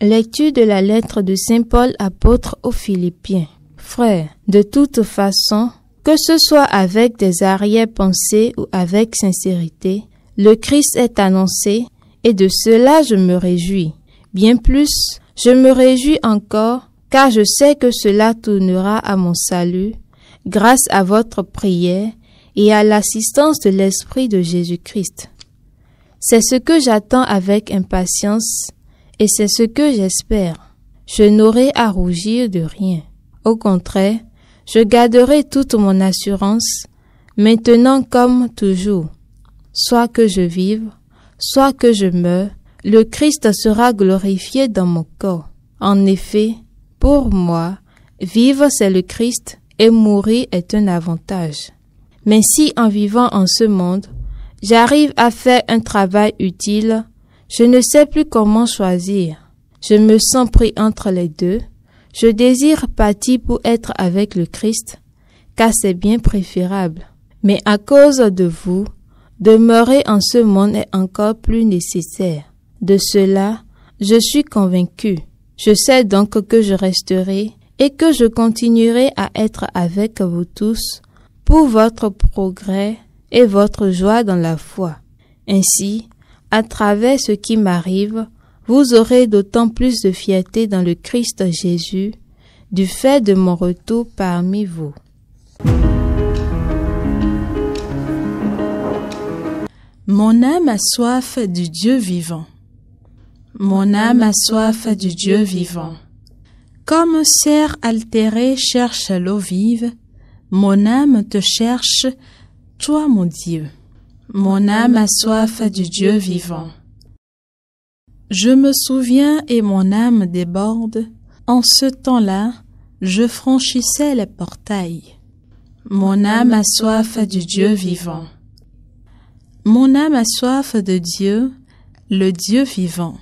Lecture de la lettre de Saint Paul apôtre aux Philippiens. Frères, de toute façon, que ce soit avec des arrière-pensées ou avec sincérité, le Christ est annoncé, et de cela je me réjouis. Bien plus, je me réjouis encore, car je sais que cela tournera à mon salut, grâce à votre prière et à l'assistance de l'Esprit de Jésus-Christ. C'est ce que j'attends avec impatience, et c'est ce que j'espère. Je n'aurai à rougir de rien. Au contraire, je garderai toute mon assurance, maintenant comme toujours. Soit que je vive, soit que je meure, le Christ sera glorifié dans mon corps. En effet, pour moi, vivre c'est le Christ et mourir est un avantage. Mais si en vivant en ce monde, j'arrive à faire un travail utile, je ne sais plus comment choisir. Je me sens pris entre les deux. Je désire partir pour être avec le Christ, car c'est bien préférable. Mais à cause de vous, demeurer en ce monde est encore plus nécessaire. De cela, je suis convaincu. Je sais donc que je resterai et que je continuerai à être avec vous tous pour votre progrès et votre joie dans la foi. Ainsi, à travers ce qui m'arrive, vous aurez d'autant plus de fierté dans le Christ Jésus, du fait de mon retour parmi vous. Mon âme a soif du Dieu vivant. Mon âme a soif du Dieu vivant. Comme un cerf altéré cherche l'eau vive, mon âme te cherche, toi mon Dieu. Mon âme a soif du Dieu vivant. Je me souviens et mon âme déborde. En ce temps-là, je franchissais les portails. Mon âme a soif du Dieu vivant. Mon âme a soif de Dieu, le Dieu vivant.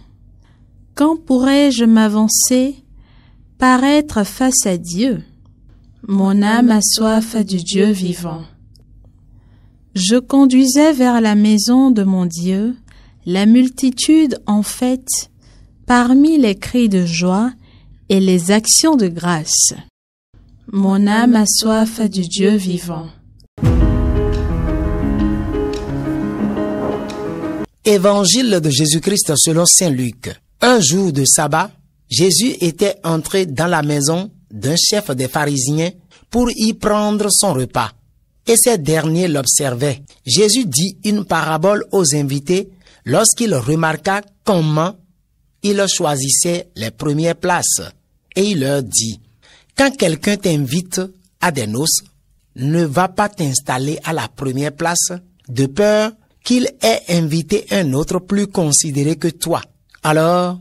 Quand pourrais-je m'avancer, paraître face à Dieu? Mon âme a soif du Dieu vivant. Je conduisais vers la maison de mon Dieu, la multitude en fête, parmi les cris de joie et les actions de grâce. Mon âme a soif du Dieu vivant. Évangile de Jésus-Christ selon saint Luc. Un jour de sabbat, Jésus était entré dans la maison d'un chef des pharisiens pour y prendre son repas. Et ces derniers l'observaient. Jésus dit une parabole aux invités lorsqu'il remarqua comment ils choisissaient les premières places. Et il leur dit, quand quelqu'un t'invite à des noces, ne va pas t'installer à la première place, de peur qu'il ait invité un autre plus considéré que toi. Alors,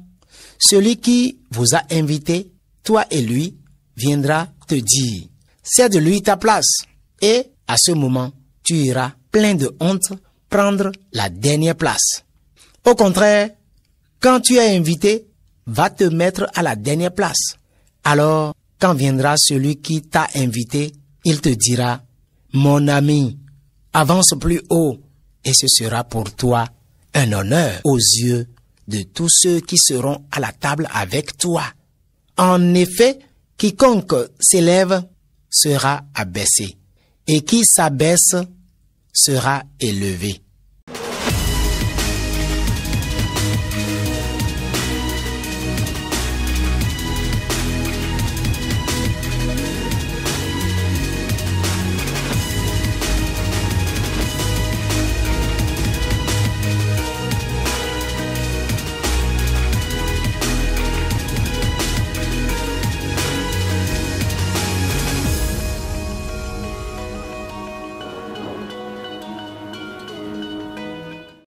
celui qui vous a invité, toi et lui, viendra te dire, cède-lui ta place. Et à ce moment, tu iras plein de honte prendre la dernière place. Au contraire, quand tu es invité, va te mettre à la dernière place. Alors, quand viendra celui qui t'a invité, il te dira, mon ami, avance plus haut, et ce sera pour toi un honneur aux yeux de tous ceux qui seront à la table avec toi. En effet, quiconque s'élève sera abaissé, et qui s'abaisse sera élevé.